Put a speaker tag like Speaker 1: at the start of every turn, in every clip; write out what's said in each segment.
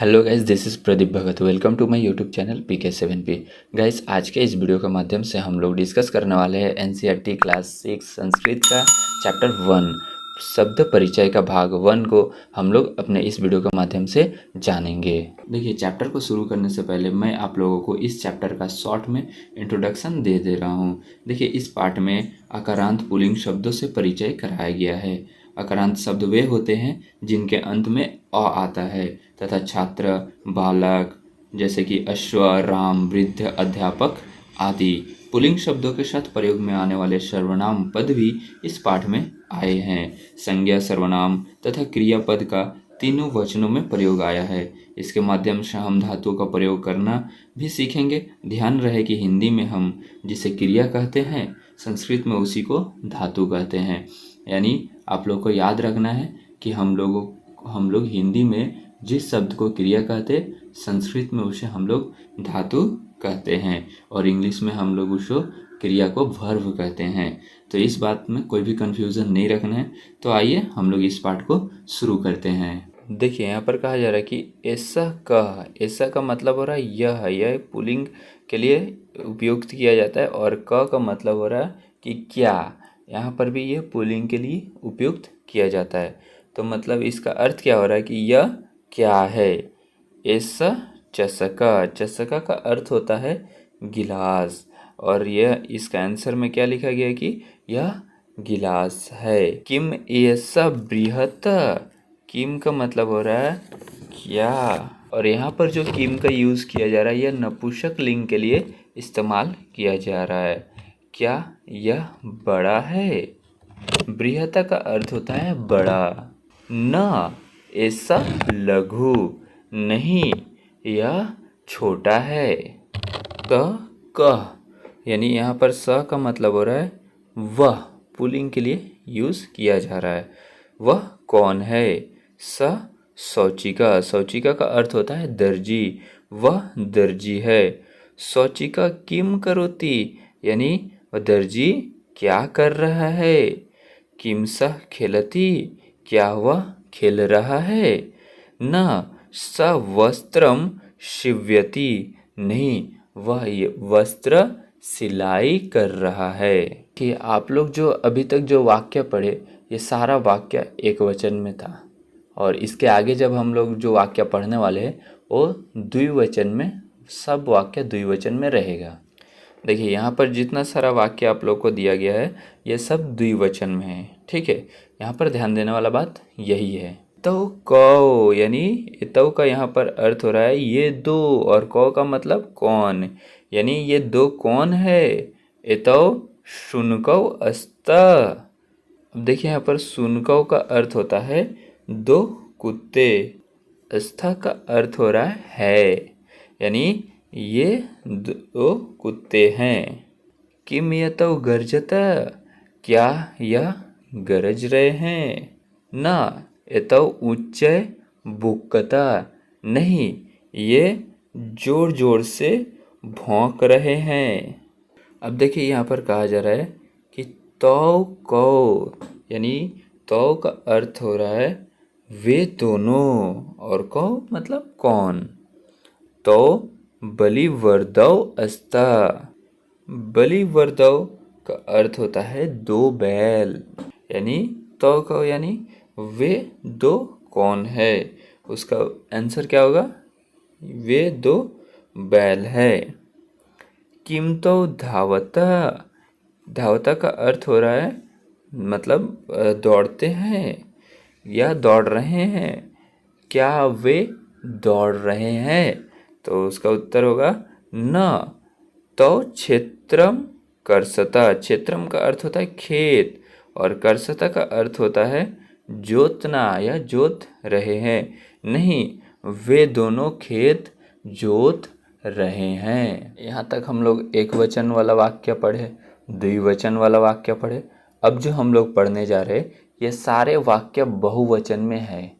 Speaker 1: Hello guys, this is Pradeep Bhagat. Welcome to my YouTube channel PK7P। Guys, आज के इस video के माध्यम से हम लोग डिस्कस करने वाले हैं NCERT क्लास 6 संस्कृत का चैप्टर 1 शब्द परिचय का भाग 1 को हम लोग अपने इस वीडियो के माध्यम से जानेंगे। देखिए, चैप्टर को शुरू करने से पहले मैं आप लोगों को इस चैप्टर का शॉर्ट में इंट्रोडक्शन दे रहा हूँ। देखिए, इस पार्ट में अकारांत पुल्लिंग शब्दों से परिचय कराया गया है। अकारांत शब्द वे होते हैं जिनके अंत में अ आता है तथा छात्र, बालक जैसे कि अश्व, राम, वृद्ध, अध्यापक आदि पुल्लिंग शब्दों के साथ प्रयोग में आने वाले सर्वनाम पद भी इस पाठ में आए हैं। संज्ञा, सर्वनाम तथा क्रियापद का तीनों वचनों में प्रयोग आया है। इसके माध्यम से हम धातु का प्रयोग करना भी सीखेंगे। ध्यान रहे कि हिंदी में हम जिसे क्रिया कहते हैं, संस्कृत में उसी को धातु कहते हैं। यानी आप लोग को याद रखना है कि हम लोग हिंदी में जिस शब्द को क्रिया कहते, संस्कृत में उसे हम लोग धातु कहते हैं और इंग्लिश में हम लोग उसको क्रिया को वर्ब कहते हैं। तो इस बात में कोई भी कंफ्यूजन नहीं रखना है। तो आइए हम लोग इस पाठ को शुरू करते हैं। देखिए, यहाँ पर कहा जा रहा है कि ऐसा का मतलब हो रहा है यह पुल्लिंग के लिए उपयुक्त किया जाता है और क का मतलब हो रहा है कि क्या। यहाँ पर भी यह पुल्लिंग के लिए उपयुक्त किया जाता है। तो मतलब इसका अर्थ क्या हो रहा है कि यह क्या है। ऐसा चषका का अर्थ होता है गिलास और यह इसका आंसर में क्या लिखा गया है कि यह गिलास है। किम ऐसा बृहत, किम का मतलब हो रहा है क्या। और यहाँ पर जो किम का यूज़ किया जा रहा है यह नपुंसक लिंग के लिए इस्तेमाल किया जा रहा है। क्या यह बड़ा है। बृहता का अर्थ होता है बड़ा। न ऐसा लघु, नहीं यह छोटा है। कह, यानी यहाँ पर स का मतलब हो रहा है वह, पुल्लिंग के लिए यूज़ किया जा रहा है। वह कौन है। शौचिका का अर्थ होता है दर्जी, वह दर्जी है। शौचिका किम करोति, यानी वह दर्जी क्या कर रहा है। किम सः खेलति, क्या वह खेल रहा है। न स वस्त्रम शिव्यति, नहीं वह वस्त्र सिलाई कर रहा है। कि आप लोग जो अभी तक जो वाक्य पढ़े, ये सारा वाक्य एक वचन में था और इसके आगे जब हम लोग जो वाक्य पढ़ने वाले हैं वो द्विवचन में, सब वाक्य द्विवचन में रहेगा। देखिए, यहाँ पर जितना सारा वाक्य आप लोग को दिया गया है ये सब द्विवचन में है। ठीक है, यहाँ पर ध्यान देने वाला बात यही है। तो कौ, यानी तो का यहाँ पर अर्थ हो रहा है ये दो और कौ का मतलब कौन, यानी ये दो कौन है। एतौ शुनकौ अस्त। अब देखिए, यहाँ पर शुनकौ का अर्थ होता है दो कुत्ते। अस्था का अर्थ हो रहा है, यानी ये दो कुत्ते हैं। किम यतौ गर्जत, क्या यह गरज रहे हैं। न एतौ उच्च बुक्कता, नहीं ये जोर जोर से भौंक रहे हैं। अब देखिए, यहाँ पर कहा जा रहा है कि तौ कौ, यानी तौ का अर्थ हो रहा है वे दोनों और कौ मतलब कौन। तो बलिवर्दौ अस्ता, बलिवर्दौ का अर्थ होता है दो बैल, यानी तो कौ यानी वे दो कौन है। उसका आंसर क्या होगा, वे दो बैल है। किम तो धावता, धावता का अर्थ हो रहा है मतलब दौड़ते हैं या दौड़ रहे हैं। क्या वे दौड़ रहे हैं, तो उसका उत्तर होगा न। तो क्षेत्रम कर्षता, क्षेत्रम का अर्थ होता है खेत और कर्षता का अर्थ होता है जोतना या जोत रहे हैं। नहीं, वे दोनों खेत जोत रहे हैं। यहाँ तक हम लोग एक वचन वाला वाक्य पढ़े, द्विवचन वाला वाक्य पढ़े। अब जो हम लोग पढ़ने जा रहे ये सारे वाक्य बहुवचन में है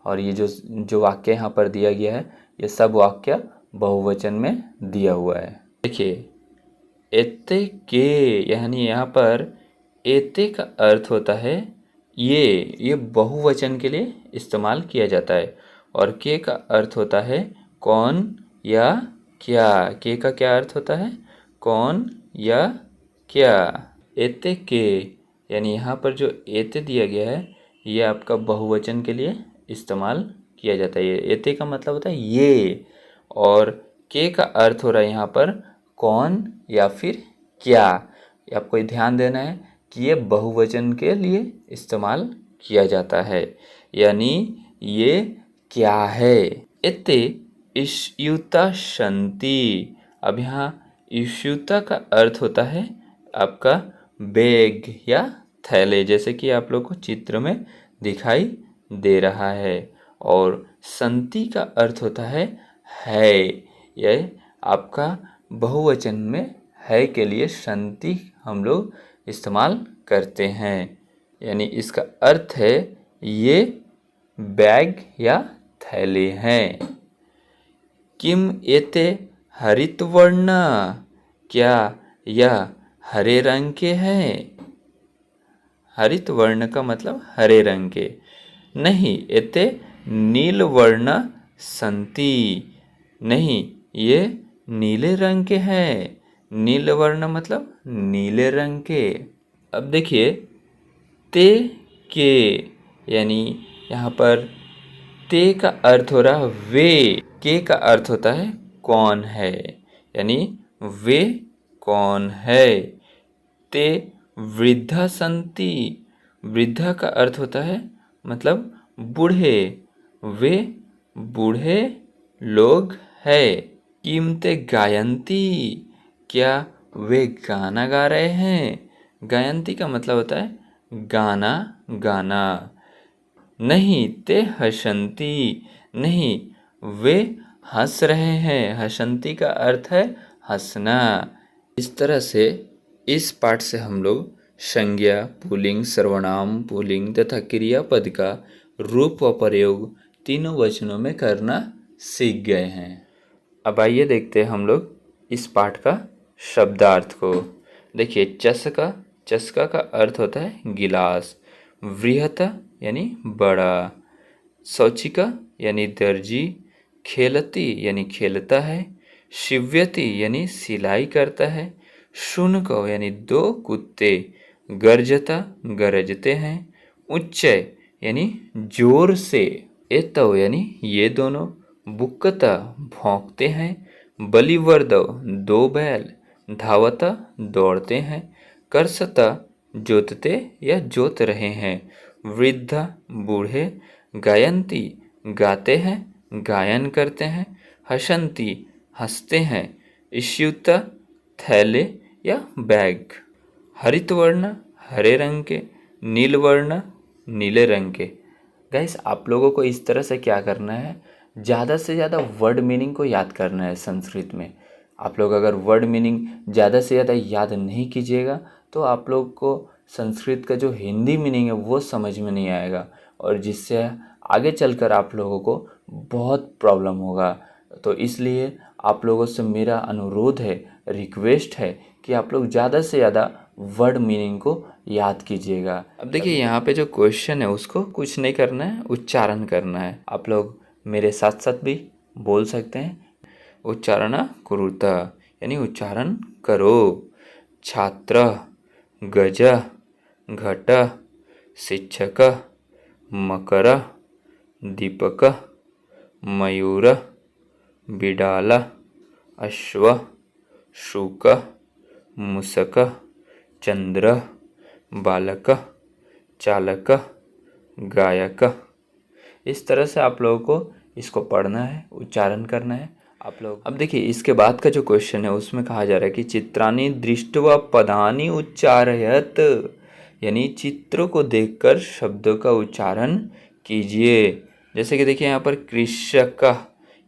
Speaker 1: और ये जो वाक्य यहाँ पर दिया गया है ये सब वाक्य बहुवचन में दिया हुआ है। देखिए, एते के, यानी यहाँ पर एते का अर्थ होता है ये बहुवचन के लिए इस्तेमाल किया जाता है और के का अर्थ होता है कौन या क्या। के का क्या अर्थ होता है? कौन या क्या। एते के यानी यहाँ पर जो एते दिया गया है ये आपका बहुवचन के लिए इस्तेमाल किया जाता है। ये एते का मतलब होता है ये, और के का अर्थ हो रहा है यहाँ पर कौन या फिर क्या। ये आपको ध्यान देना है कि ये बहुवचन के लिए इस्तेमाल किया जाता है, यानी ये क्या है। एते इष्युता शंति। अब यहाँ इष्युता का अर्थ होता है आपका बैग या थैले, जैसे कि आप लोग को चित्र में दिखाई दे रहा है। और संति का अर्थ होता है। यह आपका बहुवचन में है के लिए संति हम लोग इस्तेमाल करते हैं, यानी इसका अर्थ है ये बैग या थैले हैं। किम एते हरितवर्ण। क्या यह हरे रंग के हैं? हरित वर्ण का मतलब हरे रंग के। नहीं, एते नील वर्ण संति। नहीं, ये नीले रंग के हैं। नील वर्ण मतलब नीले रंग के। अब देखिए ते के, यानी यहाँ पर ते का अर्थ हो रहा वे, के का अर्थ होता है कौन है, यानी वे कौन है। ते वृद्धा संति। वृद्धा का अर्थ होता है मतलब बूढ़े, वे बूढ़े लोग है। कीमते गायंती। क्या वे गाना गा रहे हैं? गायंती का मतलब होता है गाना गाना। नहीं, ते हसंती। नहीं, वे हंस रहे हैं। हसंती का अर्थ है हंसना। इस तरह से इस पाठ से हम लोग संज्ञा, पुल्लिंग, सर्वनाम, पुल्लिंग तथा क्रियापद का रूप व प्रयोग तीनों वचनों में करना सीख गए हैं। अब आइए देखते हैं हम लोग इस पाठ का शब्दार्थ को। देखिए चस्का का अर्थ होता है गिलास। वृहत यानी बड़ा। शौचिका यानी दर्जी। खेलती यानी खेलता है। शिव्यति यानी सिलाई करता है। शुनको यानी दो कुत्ते। गर्जता गरजते हैं। उच्चय यानी जोर से। एतव यानी ये दोनों। बुक्कता भौंकते हैं। बलिवर्दव दो बैल। धावता दौड़ते हैं। करसता जोतते या जोत रहे हैं। वृद्धा बूढ़े। गायंती गाते हैं, गायन करते हैं। हसंती हंसते हैं। इष्युता थैले या बैग। हरितवर्ण हरे रंग के। नीलवर्ण नीले रंग के। गाइस, आप लोगों को इस तरह से क्या करना है, ज़्यादा से ज़्यादा वर्ड मीनिंग को याद करना है संस्कृत में। आप लोग अगर वर्ड मीनिंग ज़्यादा से ज़्यादा याद नहीं कीजिएगा तो आप लोग को संस्कृत का जो हिंदी मीनिंग है वो समझ में नहीं आएगा, और जिससे आगे चलकर आप लोगों को बहुत प्रॉब्लम होगा। तो इसलिए आप लोगों से मेरा अनुरोध है, रिक्वेस्ट है कि आप लोग ज़्यादा से ज़्यादा वर्ड मीनिंग को याद कीजिएगा। अब देखिए यहाँ पे जो क्वेश्चन है उसको कुछ नहीं करना है, उच्चारण करना है। आप लोग मेरे साथ साथ भी बोल सकते हैं। उच्चारण कुरुत यानी उच्चारण करो। छात्र, गज, घट, शिक्षक, मकर, दीपक, मयूर, बिडाल, अश्व, शुक, मूषक, चंद्र, बालक, चालक, गायक। इस तरह से आप लोगों को इसको पढ़ना है, उच्चारण करना है आप लोग। अब देखिए इसके बाद का जो क्वेश्चन है उसमें कहा जा रहा है कि चित्राणि दृष्ट्वा पदानि उच्चारयत, यानी चित्रों को देखकर शब्दों का उच्चारण कीजिए। जैसे कि देखिए यहाँ पर कृषक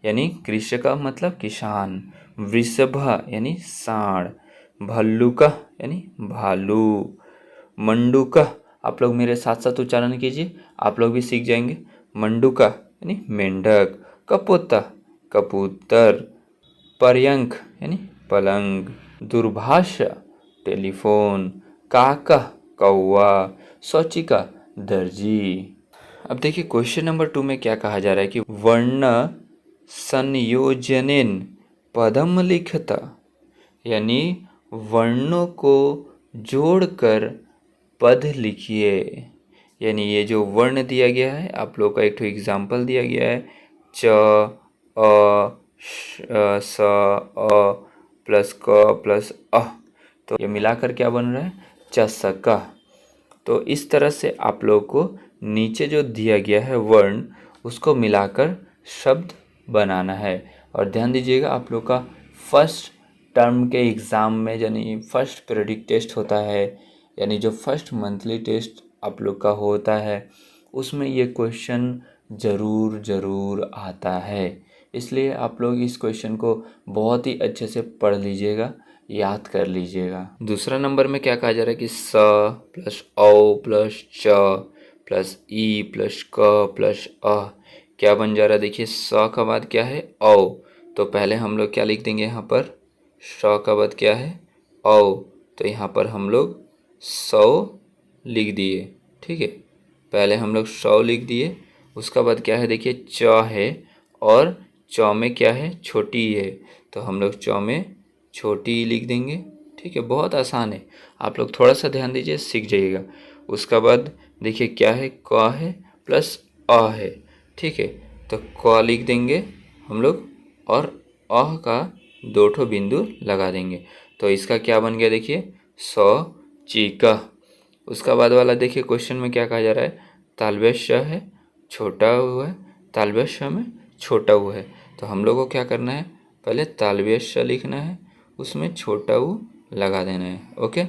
Speaker 1: यानी कृषक मतलब किसान। वृषभ यानी सांड। भल्लुक यानी भालू। मंडूक, आप लोग मेरे साथ साथ उच्चारण कीजिए, आप लोग भी सीख जाएंगे। मंडूक यानी मेंढक। कपोता कबूतर। पर्यंक यानी पलंग। दूरभाष टेलीफोन। काका कौवा। शौचिका दर्जी। अब देखिए क्वेश्चन नंबर 2 में क्या कहा जा रहा है कि वर्ण संयोजनेन पदम लिखता, यानी वर्णों को जोड़कर पद लिखिए। यानी ये जो वर्ण दिया गया है, आप लोग का एक एग्जाम्पल दिया गया है, च अ स अ प्लस क प्लस अ, तो ये मिलाकर क्या बन रहा है, चसका। तो इस तरह से आप लोग को नीचे जो दिया गया है वर्ण, उसको मिलाकर शब्द बनाना है। और ध्यान दीजिएगा, आप लोग का फर्स्ट टर्म के एग्ज़ाम में, यानी फर्स्ट पीरियडिक टेस्ट होता है, यानी जो फर्स्ट मंथली टेस्ट आप लोग का होता है, उसमें ये क्वेश्चन ज़रूर आता है। इसलिए आप लोग इस क्वेश्चन को बहुत ही अच्छे से पढ़ लीजिएगा, याद कर लीजिएगा। दूसरा नंबर में क्या कहा जा रहा है कि स प्लस औ प्लस च प्लस ई प्लस क प्लस अ क्या बन जा रहा है। देखिए स का बाद क्या है, औ। तो पहले हम लोग क्या लिख देंगे यहाँ पर, स का बाद क्या है, औ। तो यहाँ पर हम लोग 100 लिख दिए, ठीक है। पहले हम लोग 100 लिख दिए। उसका बाद क्या है, देखिए च है और च में क्या है, छोटी ई है, तो हम लोग च में छोटी ई लिख देंगे, ठीक है। बहुत आसान है, आप लोग थोड़ा सा ध्यान दीजिए, सीख जाइएगा। उसका बाद देखिए क्या है, क है प्लस अ है, ठीक है। तो क लिख देंगे हम लोग और अ का 2 ठो बिंदु लगा देंगे। तो इसका क्या बन गया, देखिए चीका। उसका बाद वाला देखिए क्वेश्चन में क्या कहा जा रहा है, तालव्य श है, छोटा हुआ है, तालव्य श में छोटा हुआ है। तो हम लोग को क्या करना है, पहले तालव्य श लिखना है, उसमें छोटा उ लगा देना है, ओके।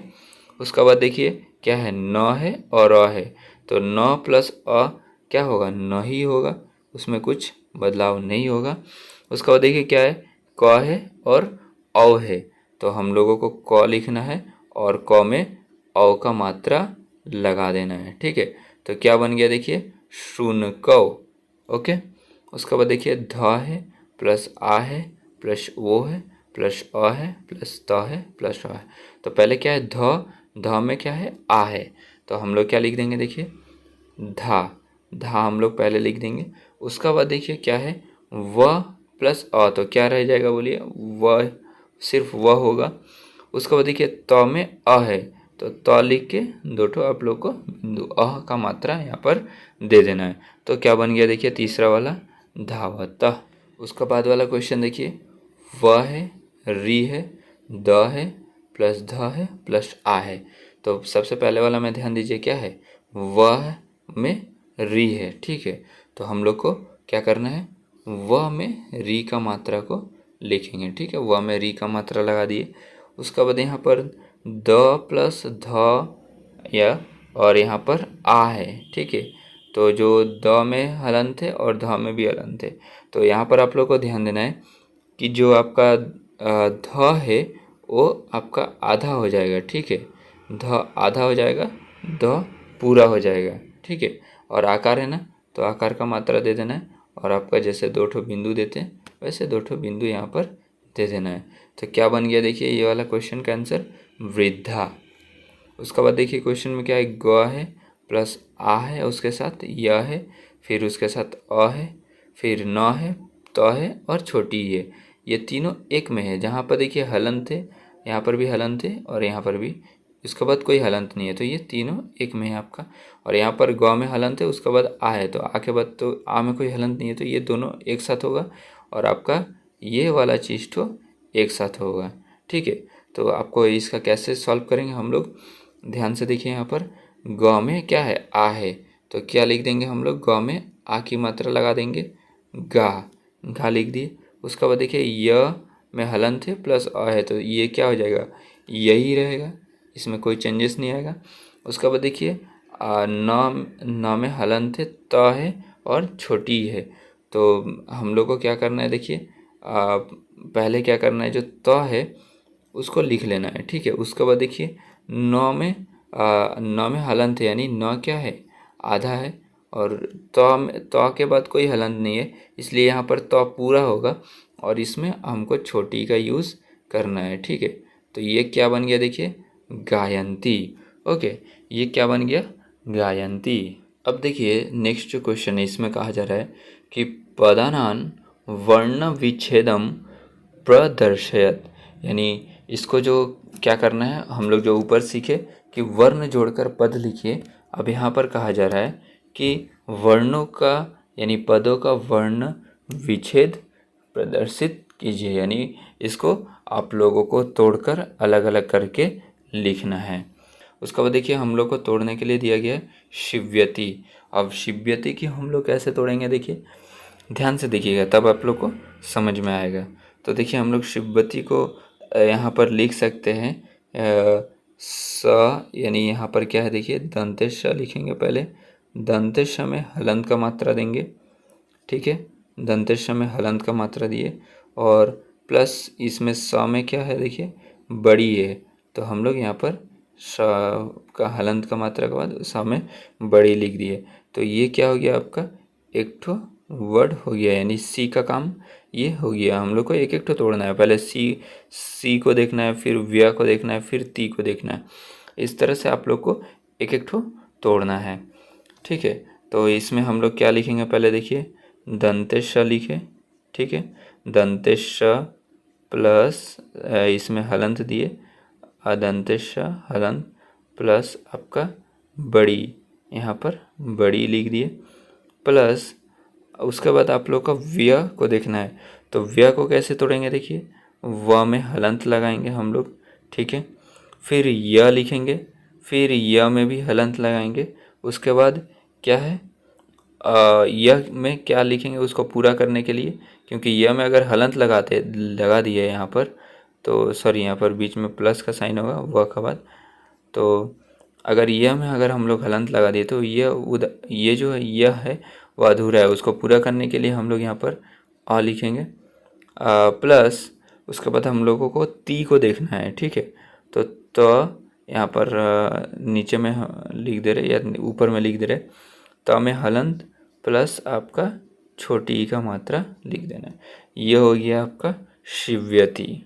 Speaker 1: उसका बाद देखिए क्या है, न है और अ है, तो न प्लस अ क्या होगा, न ही होगा, उसमें कुछ बदलाव नहीं होगा। उसका बाद देखिए क्या है, क है और औ है, तो हम लोगों को क लिखना है और क में औ का मात्रा लगा देना है, ठीक है। तो क्या बन गया, देखिए शुनकौ, ओके। उसके बाद देखिए ध है प्लस आ है प्लस वो है प्लस अ है प्लस त है प्लस अ है। तो पहले क्या है, ध में क्या है, आ है, तो हम लोग क्या लिख देंगे, देखिए धा हम लोग पहले लिख देंगे। उसका बाद देखिए क्या है, व प्लस अ, तो क्या रह जाएगा, बोलिए व, सिर्फ व होगा। उसके बाद देखिए त में अ है, तो त लिख के 2 ठो आप लोग को बिंदु अ का मात्रा यहाँ पर दे देना है। तो क्या बन गया, देखिए तीसरा वाला धावता। उसका बाद वाला क्वेश्चन देखिए, व है, री है, द है प्लस ध है प्लस आ है। तो सबसे पहले वाला में ध्यान दीजिए क्या है, व में री है, ठीक है। तो हम लोग को क्या करना है, व में री का मात्रा को लिखेंगे, ठीक है। व में री का मात्रा लगा दिए। उसका बाद यहाँ पर द प्लस ध या और यहाँ पर आ है, ठीक है। तो जो द में हलंत है और ध में भी हलंत है, तो यहाँ पर आप लोग को ध्यान देना है कि जो आपका ध है वो आपका आधा हो जाएगा, ठीक है। ध आधा हो जाएगा, द पूरा हो जाएगा, ठीक है। और आकार है ना, तो आकार का मात्रा दे देना है, और आपका जैसे 2 ठो बिंदु देते हैं वैसे 2 ठो बिंदु यहाँ पर दे देना है। तो क्या बन गया, देखिए ये वाला क्वेश्चन का आंसर वृद्धा। उसके बाद देखिए क्वेश्चन में क्या है, ग है प्लस आ है, उसके साथ य है, फिर उसके साथ अ है, फिर न है, त है और छोटी है। ये तीनों एक में है, जहाँ पर देखिए हलंत है, यहाँ पर भी हलंत है और यहाँ पर भी, इसके बाद कोई हलंत नहीं है, तो ये तीनों एक में है आपका। और यहाँ पर ग में हलंत है, उसके बाद आ है, तो आ के बाद तो आ में कोई हलंत नहीं है, तो ये दोनों एक साथ होगा और आपका ये वाला चीज़ तो एक साथ होगा, ठीक है। तो आपको इसका कैसे सॉल्व करेंगे हम लोग, ध्यान से देखिए। यहाँ पर ग में क्या है, आ है, तो क्या लिख देंगे हम लोग, ग में आ की मात्रा लगा देंगे, घा लिख दिए। उसके बाद देखिए य में हलंत है प्लस अ है, तो ये क्या हो जाएगा, यही रहेगा, इसमें कोई चेंजेस नहीं आएगा। उसके बाद देखिए न में हलंत है, त है और छोटी है, तो हम लोग को क्या करना है, देखिए पहले क्या करना है, जो त है उसको लिख लेना है, ठीक है। उसके बाद देखिए न में हलंत है, यानी न क्या है, आधा है, और त के बाद कोई हलंत नहीं है, इसलिए यहाँ पर त पूरा होगा और इसमें हमको छोटी का यूज़ करना है, ठीक है। तो ये क्या बन गया, देखिए गायंती, ओके। ये क्या बन गया, गायंती। अब देखिए नेक्स्ट जो क्वेश्चन है इसमें कहा जा रहा है कि पदानान वर्ण विच्छेदम प्रदर्शयत, यानी इसको जो क्या करना है हम लोग जो ऊपर सीखे कि वर्ण जोड़कर पद लिखिए। अब यहाँ पर कहा जा रहा है कि वर्णों का यानी पदों का वर्ण विच्छेद प्रदर्शित कीजिए, यानी इसको आप लोगों को तोड़कर अलग अलग करके लिखना है। उसके बाद देखिए हम लोग को तोड़ने के लिए दिया गया है शिव्यति। अब शिव्यति की हम लोग कैसे तोड़ेंगे, देखिए ध्यान से देखिएगा तब आप लोग को समझ में आएगा। तो देखिए हम लोग शिव्यति को यहाँ पर लिख सकते हैं स, यानी यहाँ पर क्या है देखिए दंतेश लिखेंगे। पहले दंतेश में हलंत का मात्रा देंगे, ठीक है, दंतेश में हलंत का मात्रा दिए और प्लस इसमें स में क्या है देखिए बड़ी है, तो हम लोग यहाँ पर स का हलंत का मात्रा के बाद स में बड़ी लिख दिए। तो ये क्या हो गया आपका एक ठो वर्ड हो गया, यानी सी का काम ये हो गया। हम लोग को एक एक ठो तोड़ना है, पहले सी को देखना है, फिर व्या को देखना है, फिर ती को देखना है। इस तरह से आप लोग को एक एक ठो तोड़ना है, ठीक है। तो इसमें हम लोग क्या लिखेंगे, पहले देखिए दंतेश लिखे, ठीक है, दंतेश प्लस इसमें हलंत दिए अदंतेश हलंत प्लस आपका बड़ी, यहाँ पर बड़ी लिख दिए प्लस उसके बाद आप लोग का व्य को देखना है। तो व्य को कैसे तोड़ेंगे देखिए व में हलंत लगाएंगे हम लोग, ठीक है, फिर य लिखेंगे, फिर य में भी हलंत लगाएंगे। उसके बाद क्या है य में क्या लिखेंगे उसको पूरा करने के लिए, क्योंकि य में अगर हलंत लगा दिए यहाँ पर तो सॉरी यहाँ पर बीच में प्लस का साइन होगा व का बाद, तो अगर यह में अगर हम लोग हलंत लगा दिए तो ये जो है यह है वो अधूरा है। उसको पूरा करने के लिए हम लोग यहाँ पर अ लिखेंगे प्लस उसके बाद हम लोगों को ती को देखना है, ठीक है। तो यहाँ पर नीचे में लिख दे रहे या ऊपर में लिख दे रहे तो में हलंत प्लस आपका छोटी ई का मात्रा लिख देना है। ये हो गया आपका शिव्यति।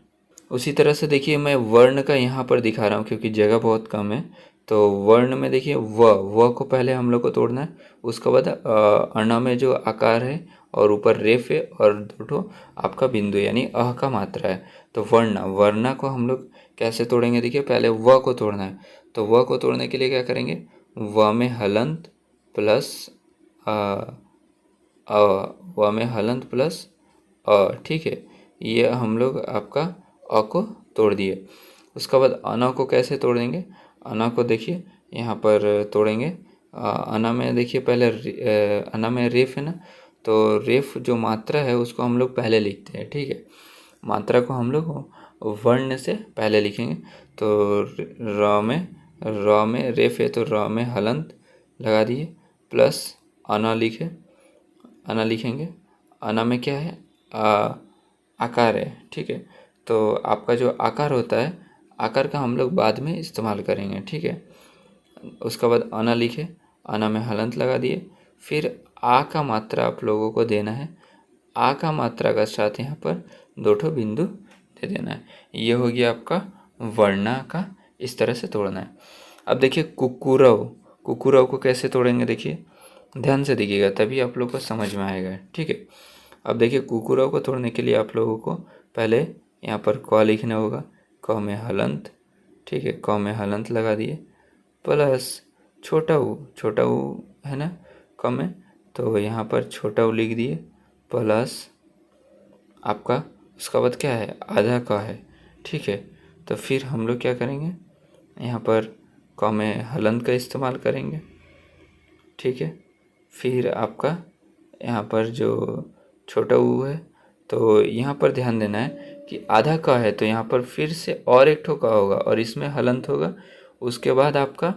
Speaker 1: उसी तरह से देखिए मैं वर्ण का यहाँ पर दिखा रहा हूँ क्योंकि जगह बहुत कम है। तो वर्ण में देखिए व को पहले हम लोग को तोड़ना है। उसके बाद अण में जो आकार है और ऊपर रेफ है और दो ठो आपका बिंदु यानी अह का मात्रा है। तो वर्ण को हम लोग कैसे तोड़ेंगे देखिए पहले व को तोड़ना है। तो व को तोड़ने के लिए क्या करेंगे व में हलंत प्लस व में हलंत प्लस ठीक है। ये हम लोग आपका अ को तोड़ दिए। उसके बाद अना को कैसे तोड़ेंगे, अना को देखिए यहाँ पर तोड़ेंगे। अना में देखिए पहले अना में रेफ है ना, तो रेफ जो मात्रा है उसको हम लोग पहले लिखते हैं, ठीक है। मात्रा को हम लोग वर्ण से पहले लिखेंगे। तो र में रेफ है तो र में हलंत लगा दिए प्लस अना लिखेंगे। अना में क्या है आकार है, ठीक है। तो आपका जो आकार होता है आकार का हम लोग बाद में इस्तेमाल करेंगे, ठीक है। उसके बाद अना लिखे, अना में हलंत लगा दिए, फिर आ का मात्रा आप लोगों को देना है। आ का मात्रा का साथ यहाँ पर दो ठो बिंदु दे देना है। ये हो गया आपका वर्णा का, इस तरह से तोड़ना है। अब देखिए कुकुरव को कैसे तोड़ेंगे देखिए ध्यान से देखिएगा तभी आप लोग को समझ में आएगा, ठीक है। अब देखिए कुकुरव को तोड़ने के लिए आप लोगों को पहले यहाँ पर क लिखना होगा, क में हलंत, ठीक है, क में हलंत लगा दिए प्लस छोटा ऊ है ना क में, तो यहाँ पर छोटा ऊ लिख दिए प्लस आपका उसका बाद क्या है आधा क है, ठीक है। तो फिर हम लोग क्या करेंगे यहाँ पर क में हलंत का इस्तेमाल करेंगे, ठीक है। फिर आपका यहाँ पर जो छोटा ऊ है तो यहाँ पर ध्यान देना है कि आधा का है तो यहाँ पर फिर से और एक ठो का होगा और इसमें हलंत होगा। उसके बाद आपका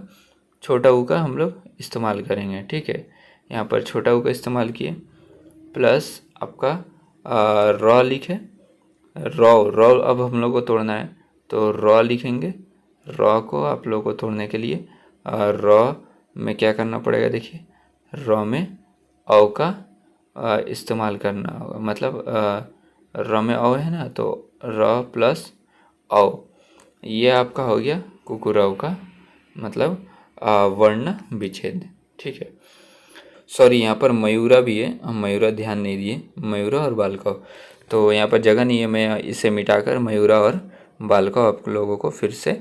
Speaker 1: छोटा ऊ का हम लोग इस्तेमाल करेंगे, ठीक है। यहाँ पर छोटा ऊ का इस्तेमाल किए प्लस आपका रॉ लिखे, रॉ अब हम लोग को तोड़ना है तो रॉ लिखेंगे। रॉ को आप लोग को तोड़ने के लिए रॉ में क्या करना पड़ेगा देखिए रॉ में औ का इस्तेमाल करना होगा, मतलब र में औ है ना तो र प्लस औ, ये आपका हो गया कुकुरव का मतलब वर्ण विच्छेद, ठीक है। सॉरी, यहाँ पर मयूरा भी है, हम मयूरा ध्यान नहीं दिए, मयूरा और बालकव, तो यहाँ पर जगह नहीं है। मैं इसे मिटाकर मयूरा और बालकव आप लोगों को फिर से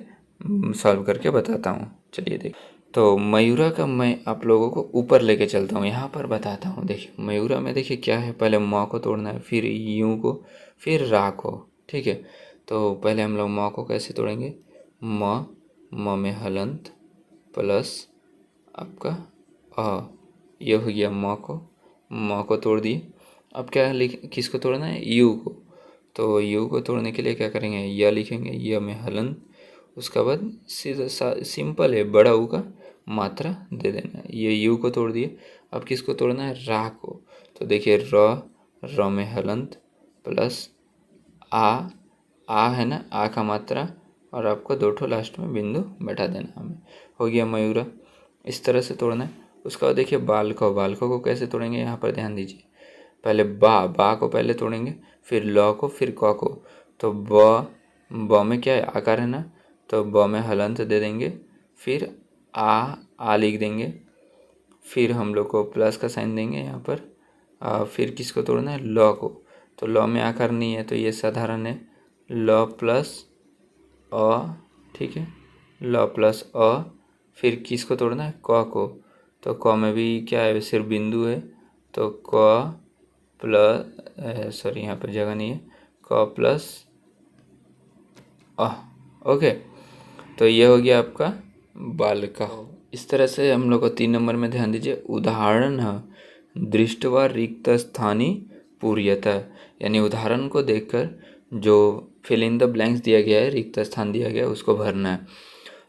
Speaker 1: सॉल्व करके बताता हूँ। चलिए देख, तो मयूरा का मैं आप लोगों को ऊपर लेके चलता हूँ, यहाँ पर बताता हूँ। देखिए मयूरा में देखिए क्या है, पहले म को तोड़ना है, फिर यू को, फिर रा को, ठीक है। तो पहले हम लोग म को कैसे तोड़ेंगे, म में हलंत प्लस आपका अ, ये हो गया म को तोड़ दिए। अब क्या किसको तोड़ना है, यू को। तो यू को तोड़ने के लिए क्या करेंगे, य लिखेंगे, य में हलन, उसका बाद सीधा सिंपल है, बड़ा ऊ का मात्रा दे देना है। ये यू को तोड़ दिए। अब किसको तोड़ना है, रा को। तो देखिए र में हलंत प्लस आ है ना, आ का मात्रा, और आपको दो ठो लास्ट में बिंदु बैठा देना हमें, हो गया मयूरा। इस तरह से तोड़ना है। उसका बाद देखिए बालको को कैसे तोड़ेंगे, यहाँ पर ध्यान दीजिए। पहले बा को पहले तोड़ेंगे, फिर ल को, फिर क को। तो ब में क्या है, आकार है ना, तो ब में हलंत दे देंगे, फिर आ लिख देंगे, फिर हम लोग को प्लस का साइन देंगे यहाँ पर। फिर किसको तोड़ना है, ल को। तो ल में आकार नहीं है, तो ये साधारण है, ल प्लस अ, ठीक है, ल प्लस अ। फिर किसको तोड़ना है, क को। तो क में भी क्या है, सिर्फ बिंदु है, तो क प्लस, सॉरी यहाँ पर जगह नहीं है, क प्लस अ, ओके। तो ये हो गया आपका बालका। इस तरह से हम लोग को 3 नंबर में ध्यान दीजिए, उदाहरण दृष्टवा रिक्त स्थानी पूर्यतः, यानी उदाहरण को देखकर जो फिल इन द ब्लैंक्स दिया गया है, रिक्त स्थान दिया गया है, उसको भरना है।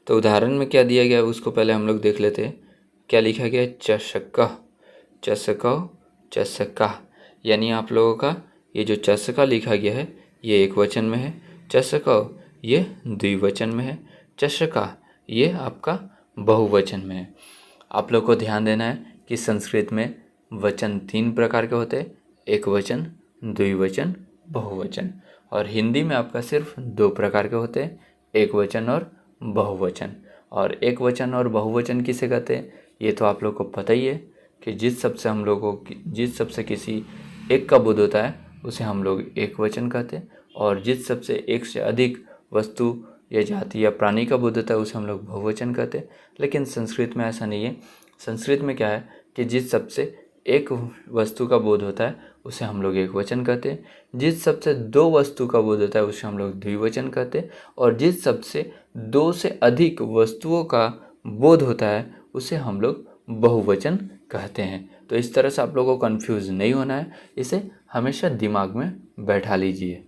Speaker 1: तो उदाहरण में क्या दिया गया है उसको पहले हम लोग देख लेते हैं। क्या लिखा गया है, चषक, चषक, चषका, यानी आप लोगों का ये जो चषका लिखा गया है ये एक वचन में है, चषक ये द्विवचन में है, चषका ये आपका बहुवचन में है। आप लोग को ध्यान देना है कि संस्कृत में वचन 3 प्रकार के होते हैं, एक वचन, द्विवचन, बहुवचन। और हिंदी में आपका सिर्फ 2 प्रकार के होते हैं, एक वचन और बहुवचन। और एक वचन और बहुवचन किसे कहते हैं, ये तो आप लोग को पता ही है कि जिस शब्द से किसी एक का बोध होता है उसे हम लोग एक वचन कहते हैं, और जिस शब्द से एक से अधिक वस्तु या जाति या प्राणी का बोध होता है उसे हम लोग बहुवचन कहते हैं। लेकिन संस्कृत में ऐसा नहीं है। संस्कृत में क्या है कि जिस शब्द से एक वस्तु का बोध होता है उसे हम लोग एक वचन कहते हैं, जिस शब्द से 2 वस्तु का बोध होता है उसे हम लोग द्विवचन कहते हैं, और जिस शब्द से 2 से अधिक वस्तुओं का बोध होता है उसे हम लोग बहुवचन कहते हैं। तो इस तरह से आप लोगों को कंफ्यूज नहीं होना है, इसे हमेशा दिमाग में बैठा लीजिए।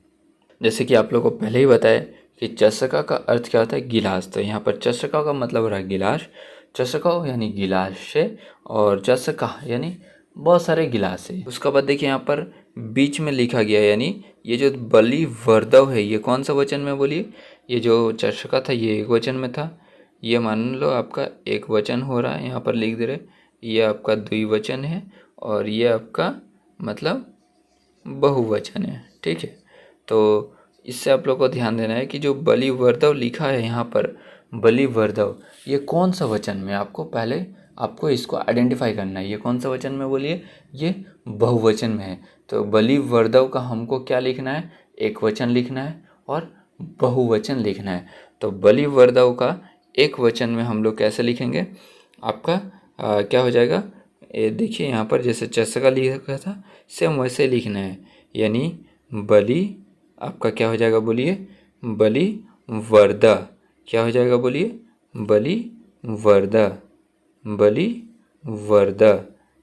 Speaker 1: जैसे कि आप लोगों को पहले ही बताया कि चषका का अर्थ क्या होता है, गिलास। तो यहाँ पर चषका का मतलब हो रहा है गिलास, चषका यानी गिलास से, और चषका यानी बहुत सारे गिलास है। उसके बाद देखिए यहाँ पर बीच में लिखा गया है, यानी ये जो बलि वर्दव है ये कौन सा वचन में, बोलिए। ये जो चषका था ये एक वचन में था, ये मान लो आपका एक वचन हो रहा है, यहाँ पर लिख दे रहे, ये आपका द्विवचन है, और ये आपका मतलब बहुवचन है, ठीक है। तो इससे आप लोग को ध्यान देना है कि जो बलिवर्धव लिखा है यहाँ पर, बलिवर्धव ये कौन सा वचन में, आपको इसको आइडेंटिफाई करना है, ये कौन सा वचन में, बोलिए। ये बहुवचन में है। तो बलिवर्धव का हमको क्या लिखना है, एक वचन लिखना है और बहुवचन लिखना है। तो बलिवर्धव का एक वचन में हम लोग कैसे लिखेंगे, आपका क्या हो जाएगा, ये देखिए यहाँ पर जैसे चषका लिखा था सेम वैसे लिखना है, यानी बलि आपका क्या हो जाएगा, बोलिए, बलि वर्दा। क्या हो जाएगा, बोलिए, बलि वर्दा, बलि वर्दा,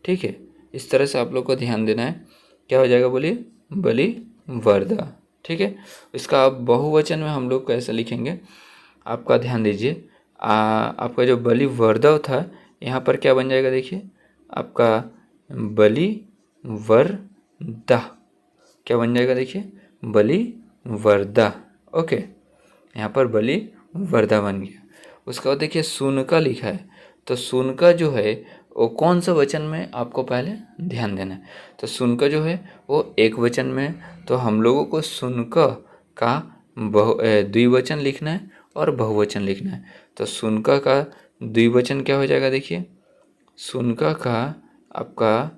Speaker 1: ठीक है। इस तरह से आप लोग को ध्यान देना है, क्या हो जाएगा, बोलिए, बलि वर्दा, ठीक है। इसका आप बहुवचन में हम लोग कैसे लिखेंगे, आपका ध्यान दीजिए। आपका जो बलि वर्दव था यहाँ पर क्या बन जाएगा, देखिए आपका बलि वर्दा, क्या बन जाएगा, देखिए बलि वर्दा, ओके। यहाँ पर बलि वर्दा बन गया। उसका बाद देखिए सुनका लिखा है, तो सुनका जो है वो कौन सा वचन में, आपको पहले ध्यान देना है। तो सुनका जो है वो एक वचन में है, तो हम लोगों को सुनका का द्विवचन लिखना है और बहुवचन लिखना है। तो सुनका का द्विवचन क्या हो जाएगा, देखिए सुनका का आपका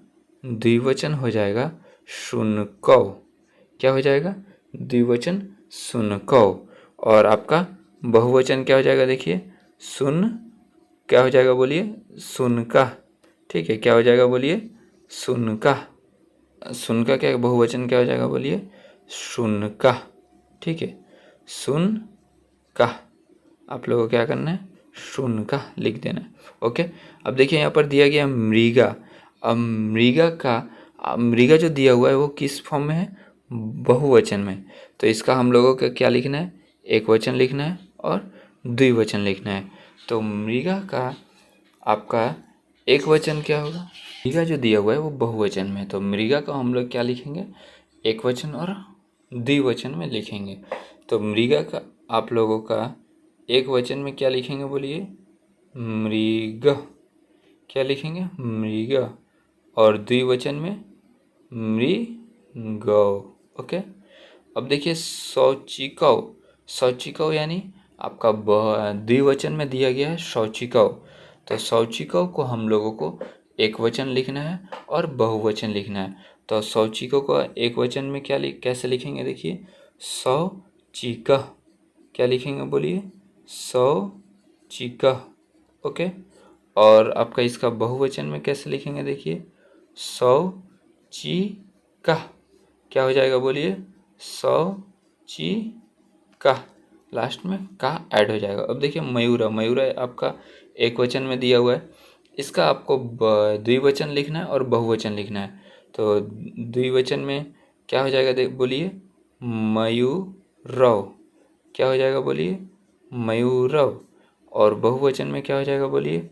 Speaker 1: द्विवचन हो जाएगा शुनकौ। क्या हो जाएगा? द्विवचन सुनकौ। और आपका बहुवचन क्या हो जाएगा? देखिए सुन, क्या हो जाएगा बोलिए? सुनका। ठीक है, क्या हो जाएगा बोलिए? सुनका। सुनका क्या बहुवचन क्या हो जाएगा बोलिए? सुनका। ठीक है, सुन का। आप लोगों को क्या करना है? सुनका लिख देना है। ओके, अब देखिए यहाँ पर दिया गया मृगा। अब मृगा जो दिया हुआ है वो किस फॉर्म में है? बहुवचन में। तो इसका हम लोगों को क्या लिखना है? एक वचन लिखना है और द्विवचन लिखना है। तो मृगा का आपका एक वचन क्या होगा? मृगा जो दिया हुआ है वो बहुवचन में है, तो मृगा का हम लोग क्या लिखेंगे? एक वचन और द्विवचन में लिखेंगे। तो मृगा का आप लोगों का एक वचन में क्या लिखेंगे बोलिए? मृग। क्या लिखेंगे? मृग। और द्विवचन में मृगौ। ओके, अब देखिए शौचिकौ। शौचिकौ यानी आपका द्विवचन में दिया गया है शौचिकौ। तो शौचिकौ को हम लोगों को एक वचन लिखना है और बहुवचन लिखना है। तो शौचिकौ को एक वचन में कैसे लिखेंगे? देखिए शौचिकः। क्या लिखेंगे बोलिए? शौचिकः। ओके, और आपका इसका बहुवचन में कैसे लिखेंगे? देखिए शौचिकः। क्या हो जाएगा बोलिए? शौचिकः। लास्ट में का ऐड हो जाएगा। अब देखिए मयूरा। मयूरा आपका एक वचन में दिया हुआ है, इसका आपको द्विवचन लिखना है और बहुवचन लिखना है। तो द्विवचन में क्या हो जाएगा बोलिए? मयूरौ। क्या हो जाएगा बोलिए? मयूरौ। और बहुवचन में क्या हो जाएगा बोलिए?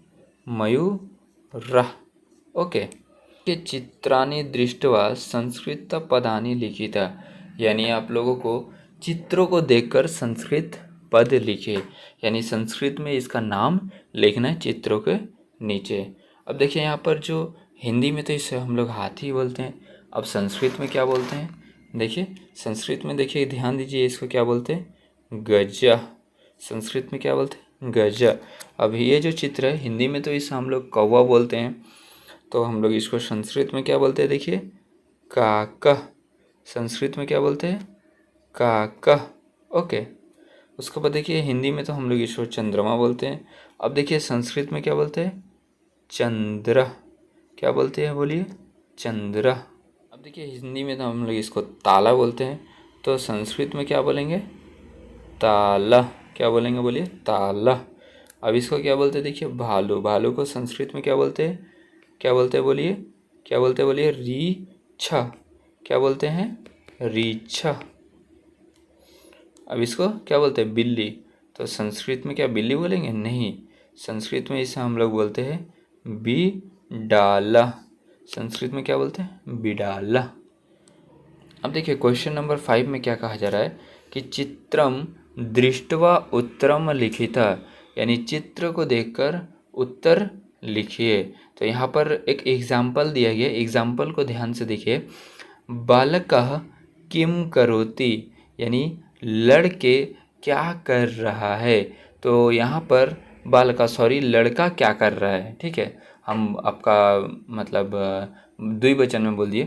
Speaker 1: मयूरः। ओके, के चित्राणि दृष्ट्वा संस्कृत पदानि लिखिता। यानी आप लोगों को चित्रों को देखकर संस्कृत पद लिखे, यानी संस्कृत में इसका नाम लिखना है चित्रों के नीचे। अब देखिए यहाँ पर जो हिंदी में तो इसे हम लोग हाथी बोलते हैं, अब संस्कृत में क्या बोलते हैं? देखिए संस्कृत में देखिए, ध्यान दीजिए, इसको क्या बोलते हैं? गजा। संस्कृत में क्या बोलते हैं? गजा। अब ये जो चित्र है हिंदी में तो इसे हम लोग कौवा बोलते हैं, तो हम लोग इसको संस्कृत में क्या बोलते हैं? देखिए काका। संस्कृत में क्या बोलते हैं? काका। ओके, उसके बाद देखिए हिंदी में तो हम लोग इसको चंद्रमा बोलते हैं। अब देखिए संस्कृत में क्या बोलते हैं? चंद्र। क्या बोलते हैं बोलिए? चंद्र। अब देखिए हिंदी में तो हम लोग इसको ताला बोलते हैं, तो संस्कृत में क्या बोलेंगे? ताला। क्या बोलेंगे बोलिए? ताला। अब इसको क्या बोलते हैं? देखिए भालू। भालू को संस्कृत में क्या बोलते हैं? क्या बोलते हैं बोलिए? क्या बोलते हैं बोलिए? रीछ। क्या बोलते हैं? रीछ। अब इसको क्या बोलते हैं? बिल्ली। तो संस्कृत में क्या बिल्ली बोलेंगे? नहीं, संस्कृत में इसे हम लोग बोलते हैं बिडाला। संस्कृत में क्या बोलते हैं? बिडाला। अब देखिए क्वेश्चन नंबर 5 में क्या कहा जा रहा है कि चित्रम दृष्ट्वा उत्तरम लिखिता, यानी चित्र को देखकर उत्तर लिखिए। तो यहाँ पर एक एग्जाम्पल दिया गया, एग्जाम्पल को ध्यान से देखिए। बालकः किम करोति, यानी लड़के क्या कर रहा है। तो यहाँ पर लड़का क्या कर रहा है। ठीक है, हम आपका मतलब द्विवचन में बोल दिए।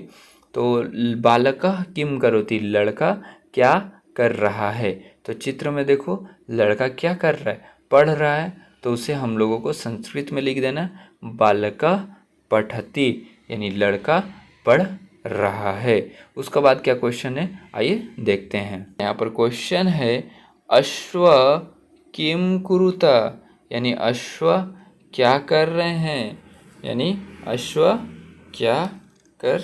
Speaker 1: तो बालकः किम करोति, लड़का क्या कर रहा है। तो चित्र में देखो लड़का क्या कर रहा है? पढ़ रहा है, तो उसे हम लोगों को संस्कृत में लिख देना बालकः पठति, यानी लड़का पढ़ रहा है। उसके बाद क्या क्वेश्चन है, आइए देखते हैं। यहाँ पर क्वेश्चन है अश्व किम कुरुता, यानी अश्व क्या कर रहे हैं, यानी अश्व क्या कर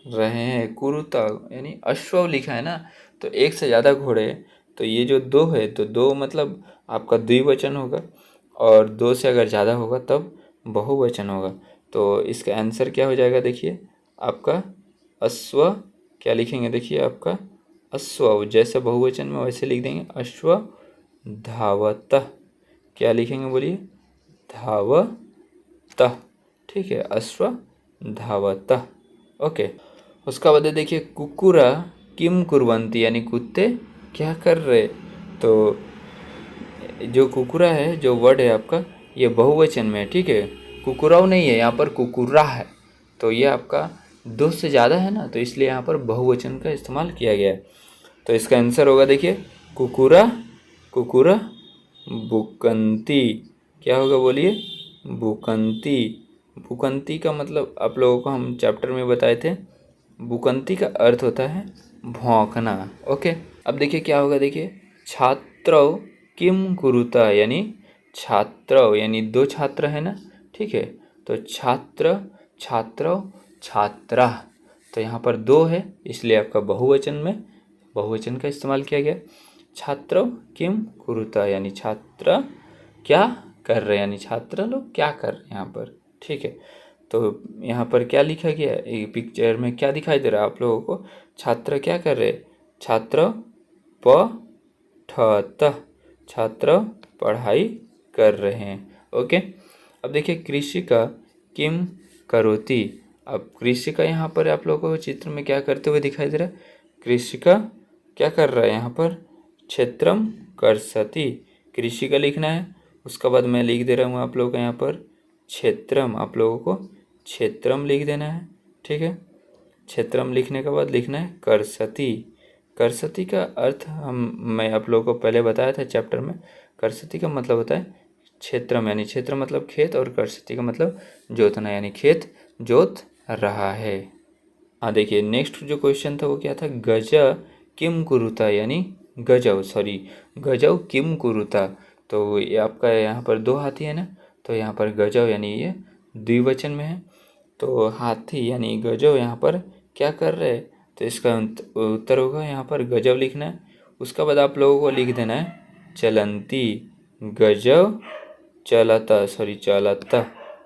Speaker 1: रहे हैं। कुरुता यानी अश्व लिखा है ना, तो एक से ज़्यादा घोड़े, तो ये जो दो है तो दो मतलब आपका द्विवचन होगा, और दो से अगर ज़्यादा होगा तब बहुवचन होगा। तो इसका आंसर क्या हो जाएगा? देखिए आपका अश्व। क्या लिखेंगे? देखिए आपका अश्व, जैसे बहुवचन में वैसे लिख देंगे अश्व धावतः। क्या लिखेंगे बोलिए? धावतः। ठीक है, अश्व धावतः। ओके, उसका बाद देखिए कुकुरा किम कुर्वन्ति, यानी कुत्ते क्या कर रहे। तो जो कुकुरा है, जो वर्ड है आपका, ये बहुवचन में है। ठीक है, कुकुराव नहीं है, यहाँ पर कुकुरा है। तो ये आपका दो से ज़्यादा है ना, तो इसलिए यहाँ पर बहुवचन का इस्तेमाल किया गया है। तो इसका आंसर होगा देखिए कुकुरा कुकुरा बुकंती। क्या होगा बोलिए? बुकंती। बुकंती का मतलब आप लोगों को हम चैप्टर में बताए थे, बुकंती का अर्थ होता है भौंकना। ओके, अब देखिए क्या होगा, देखिए छात्रौ किम कुरुता, यानी छात्रौ यानी दो छात्र है ना, ठीक है। तो छात्र छात्रौ छात्रा, तो यहाँ पर दो है इसलिए आपका बहुवचन में बहुवचन का इस्तेमाल किया गया। छात्रौ किम कुरुता यानी छात्र क्या कर रहे हैं, यानी छात्र लोग क्या कर रहे हैं यहाँ पर, ठीक है। तो यहाँ पर क्या लिखा गया है, ये पिक्चर में क्या दिखाई दे रहा है आप लोगों को? छात्र क्या कर रहे हैं? छात्र पठत, छात्र पढ़ाई कर रहे हैं। ओके, अब देखिए कृषि का किम करोति। अब कृषि का यहाँ पर आप लोगों को चित्र में क्या करते हुए दिखाई दे रहा है? कृषि का क्या कर रहा है यहाँ पर? क्षेत्रम कर्षति, कृषि का लिखना है। उसके बाद मैं लिख दे रहा हूँ आप लोगों को यहाँ पर क्षेत्रम, आप लोगों को क्षेत्रम लिख देना है, ठीक है। क्षेत्रम लिखने के बाद लिखना है कर्षति। कर्षति का अर्थ मैं आप लोगों को पहले बताया था चैप्टर में। कर्षति का मतलब होता है क्षेत्रम, यानी क्षेत्र मतलब खेत, और कर्षति का मतलब जोतना, यानी खेत जोत रहा है। हाँ देखिए नेक्स्ट जो क्वेश्चन था वो क्या था? गज किम कुरुता, यानी गजव किम कुरुता। तो ये आपका यहाँ पर दो हाथी है ना, तो यहाँ पर गजव यानी ये द्विवचन में है। तो हाथी यानी गजव यहाँ पर क्या कर रहे हैं? तो इसका उत्तर होगा यहाँ पर गजव लिखना है। उसका बाद आप लोगों को लिख देना है चलंती। गजव चलता,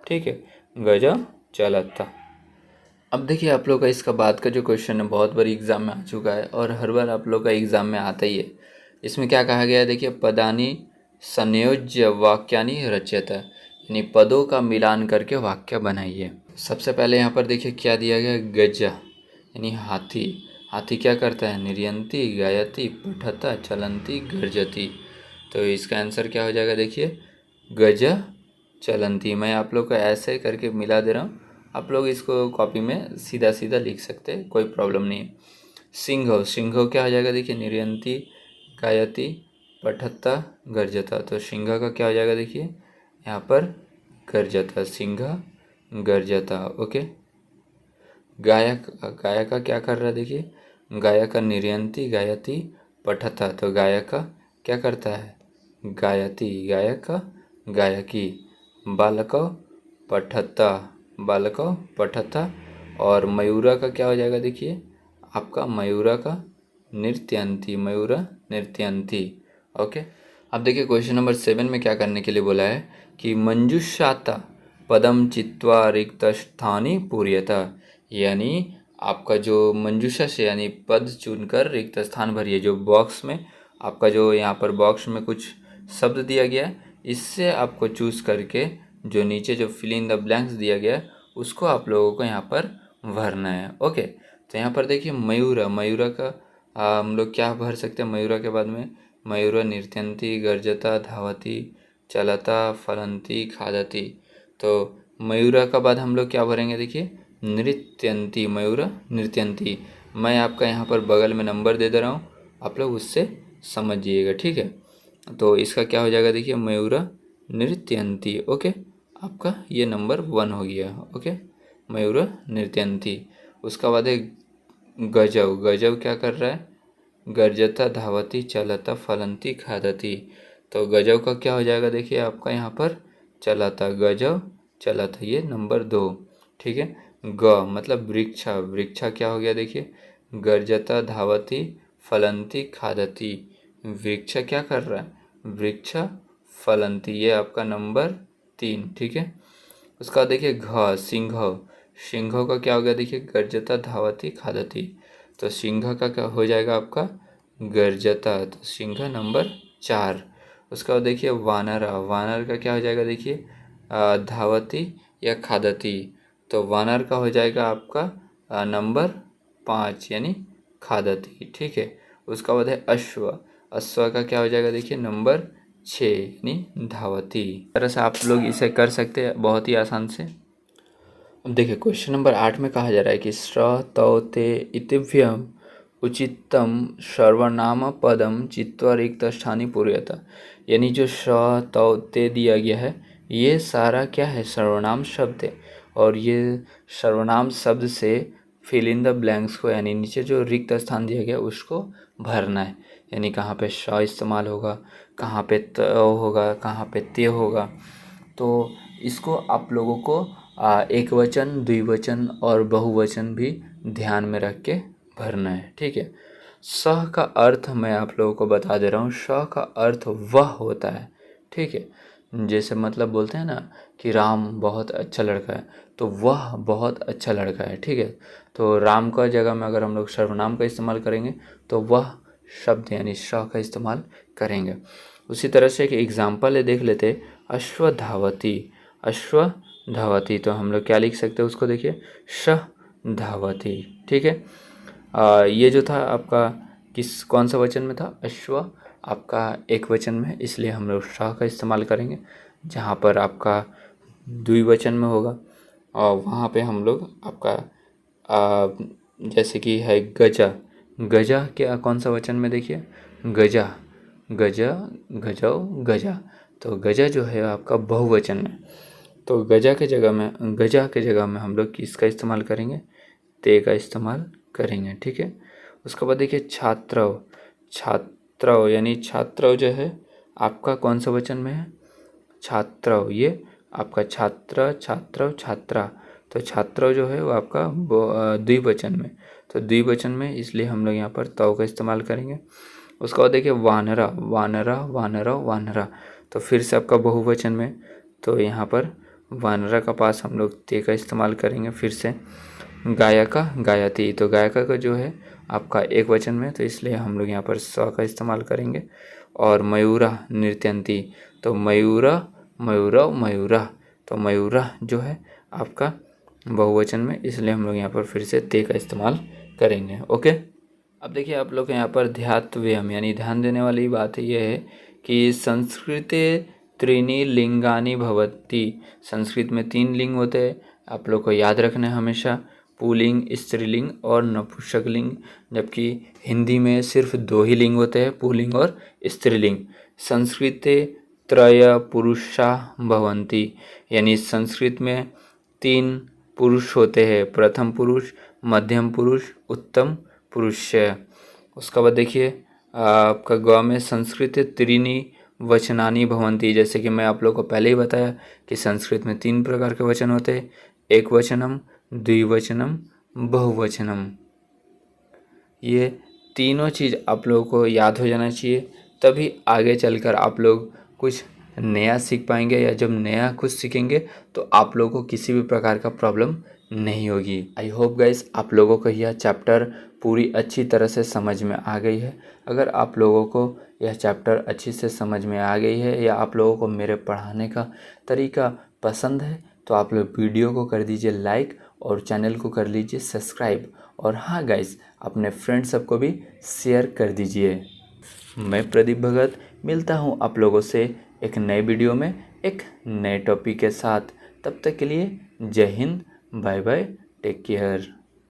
Speaker 1: ठीक है, गजव चलता। अब देखिए आप लोग का इसका बाद का जो क्वेश्चन है बहुत बार एग्जाम में आ चुका है और हर बार आप लोग का एग्जाम में आता ही है। इसमें क्या कहा गया है देखिए, पदानी संयोज्य वाक्यानि रच्यता, यानी पदों का मिलान करके वाक्य बनाइए। सबसे पहले यहाँ पर देखिए क्या दिया गया, गजा यानी हाथी। हाथी क्या करता है? निर्यंती गायती पठता चलंती गर्जती। तो इसका आंसर क्या हो जाएगा देखिए गज चलंती। मैं आप लोग को ऐसे करके मिला दे रहा हूँ, आप लोग इसको कॉपी में सीधा सीधा लिख सकते हैं, कोई प्रॉब्लम नहीं है। सिंह, सिंह क्या हो जाएगा देखिए निर्यंती गायती पठता गर्जता। तो सिंह का क्या हो जाएगा देखिए यहाँ पर गर्जता, सिंह गर्जता। ओके, गायक, गायक का क्या कर रहा है देखिए, गायक का निर्यंती गायती पठता। तो गायक का क्या करता है? गायती, गायक का गायकी। बालक पठता, बालक पठता। और मयूरा का क्या हो जाएगा देखिए आपका मयूरा का नृत्यंती, मयूरा नृत्यंती। ओके, अब देखिए क्वेश्चन नंबर 7 में क्या करने के लिए बोला है कि मंजुषाता पदम चित्वा रिक्त स्थानी पूर्यता, यानी आपका जो मंजूषा से यानी पद चुनकर रिक्त स्थान भरिए। जो बॉक्स में आपका जो यहाँ पर बॉक्स में कुछ शब्द दिया गया है, इससे आपको चूज करके जो नीचे जो फिल इन द ब्लैंक्स दिया गया है उसको आप लोगों को यहाँ पर भरना है। ओके, तो यहाँ पर देखिए मयूरा, मयूरा का हम लोग क्या भर सकते हैं? मयूरा के बाद में मयूरा नृत्यंती गर्जता धावती चलता फलंती खादती। तो मयूरा का बाद हम लोग क्या भरेंगे देखिए नृत्यंती, मयूरा नृत्यंती। मैं आपका यहाँ पर बगल में नंबर दे रहा हूँ, आप लोग उससे समझिएगा, ठीक है। तो इसका क्या हो जाएगा देखिए मयूरा नृत्यंती। ओके, आपका ये नंबर 1 हो गया। ओके, मयूरा नृत्यंती। उसका बाद है गजव, गजव क्या कर रहा है? गर्जता धावती चलता फलंती खादती। तो गजव का क्या हो जाएगा देखिए आपका यहाँ पर चलता, गजव चलता, ये नंबर 2, ठीक है। ग मतलब वृक्षा, वृक्षा क्या हो गया देखिए गर्जता धावती फलंती खादती। वृक्ष क्या कर रहा है? वृक्ष फलंती, ये आपका नंबर 3, ठीक है। उसका देखिए घ सिंह, सिंह का क्या हो गया देखिए गर्जता धावती खादती। तो सिंह का क्या हो जाएगा आपका गर्जता, तो सिंह नंबर 4। उसका देखिए वानर, वानर का क्या हो जाएगा देखिए धावती या खादती। तो वानर का हो जाएगा आपका नंबर 5 यानी खादती, ठीक है। उसका बाद है अश्व, अश्व का क्या हो जाएगा देखिए नंबर 6 यानी धावती। इस तरह से आप लोग इसे कर सकते हैं बहुत ही आसान से। अब देखिए क्वेश्चन नंबर 8 में कहा जा रहा है कि श्र तौ ते इतिभ्यम उचितम सर्वनाम पदम चित्वा रिक्त स्थानी पूर्यत। यानी जो श्र तौ ते दिया गया है ये सारा क्या है, सर्वनाम शब्द है। और ये सर्वनाम शब्द से फिल इन द ब्लैंक्स को, यानी नीचे जो रिक्त स्थान दिया गया उसको भरना है। यानी कहाँ पे श इस्तेमाल होगा, कहाँ पे त होगा, कहाँ पे ते होगा। तो इसको आप लोगों को एक वचन, द्विवचन और बहुवचन भी ध्यान में रख के भरना है, ठीक है। सह का अर्थ मैं आप लोगों को बता दे रहा हूँ। स का अर्थ वह होता है, ठीक है। जैसे मतलब बोलते हैं ना कि राम बहुत अच्छा लड़का है, तो वह बहुत अच्छा लड़का है, ठीक है। तो राम का जगह में अगर हम लोग सर्वनाम का इस्तेमाल करेंगे तो वह शब्द यानी स का इस्तेमाल करेंगे। उसी तरह से एक एग्जाम्पल है, देख लेते। अश्व धावती, अश्व धावती, तो हम लोग क्या लिख सकते हैं उसको, देखिए श धावती, ठीक है। ये जो था आपका कौन सा वचन में था, अश्व आपका एक वचन में, इसलिए हम लोग श का इस्तेमाल करेंगे। जहाँ पर आपका द्विवचन में होगा और वहाँ पे हम लोग आपका जैसे कि है गजा, गजा क्या कौन सा वचन में, देखिए गजा, गजा, गजाओ, गजा। तो गजा जो है आपका बहुवचन में, तो गजा के जगह में हम लोग किसका इस्तेमाल करेंगे, ते का इस्तेमाल करेंगे, ठीक है। उसके बाद देखिए छात्रव, छात्रव यानी छात्रव जो है आपका कौन सा वचन में है, छात्रव। ये आपका छात्र, छात्रव, छात्रा। तो छात्रव जो है वो आपका द्विवचन में, तो द्विवचन में इसलिए हम लोग यहाँ पर तव का इस्तेमाल करेंगे। उसके बाद देखिए वानरा, वानरा, वानरा, वानरा। तो फिर से आपका बहुवचन में, तो यहाँ पर वानरा का पास हम लोग ते का इस्तेमाल करेंगे फिर से। गायका, गायती, तो गायका का जो है आपका एक वचन में, तो इसलिए हम लोग यहाँ पर स का इस्तेमाल करेंगे। और मयूरा, नृत्यंती, तो मयूरा, मयूरा, मयूरा। तो मयूरा जो है आपका बहुवचन में, इसलिए हम लोग यहाँ पर फिर से ते का इस्तेमाल करेंगे, ओके। अब देखिए आप लोग यहाँ पर ध्यातव्यम यानी ध्यान देने वाली बात ये है कि संस्कृते त्रीणि लिंगानि भवति। संस्कृत में 3 लिंग होते हैं, आप लोग को याद रखना है हमेशा, पुल्लिंग, स्त्रीलिंग और नपुंसकलिंग। जबकि हिंदी में सिर्फ 2 ही लिंग होते हैं, पुल्लिंग और स्त्रीलिंग। संस्कृते त्रय पुरुषा भवन्ति, यानी संस्कृत में 3 पुरुष होते हैं, प्रथम पुरुष, मध्यम पुरुष, उत्तम पुरुष। उसके बाद देखिए आपका ग में संस्कृत त्रीणि वचनानि भवन्ति। जैसे कि मैं आप लोग को पहले ही बताया कि संस्कृत में 3 प्रकार के वचन होते हैं, एक वचनम, द्विवचनम, बहुवचनम। ये तीनों चीज़ आप लोगों को याद हो जाना चाहिए, तभी आगे चलकर आप लोग कुछ नया सीख पाएंगे, या जब नया कुछ सीखेंगे तो आप लोगों को किसी भी प्रकार का प्रॉब्लम नहीं होगी। आई होप गाइस आप लोगों को यह चैप्टर पूरी अच्छी तरह से समझ में आ गई है। अगर आप लोगों को यह चैप्टर अच्छी से समझ में आ गई है, या आप लोगों को मेरे पढ़ाने का तरीका पसंद है, तो आप लोग वीडियो को कर दीजिए लाइक और चैनल को कर लीजिए सब्सक्राइब। और हाँ गाइस, अपने फ्रेंड सबको भी शेयर कर दीजिए। मैं प्रदीप भगत मिलता हूँ आप लोगों से एक नए वीडियो में एक नए टॉपिक के साथ। तब तक के लिए Jai Hind, bye bye, take care.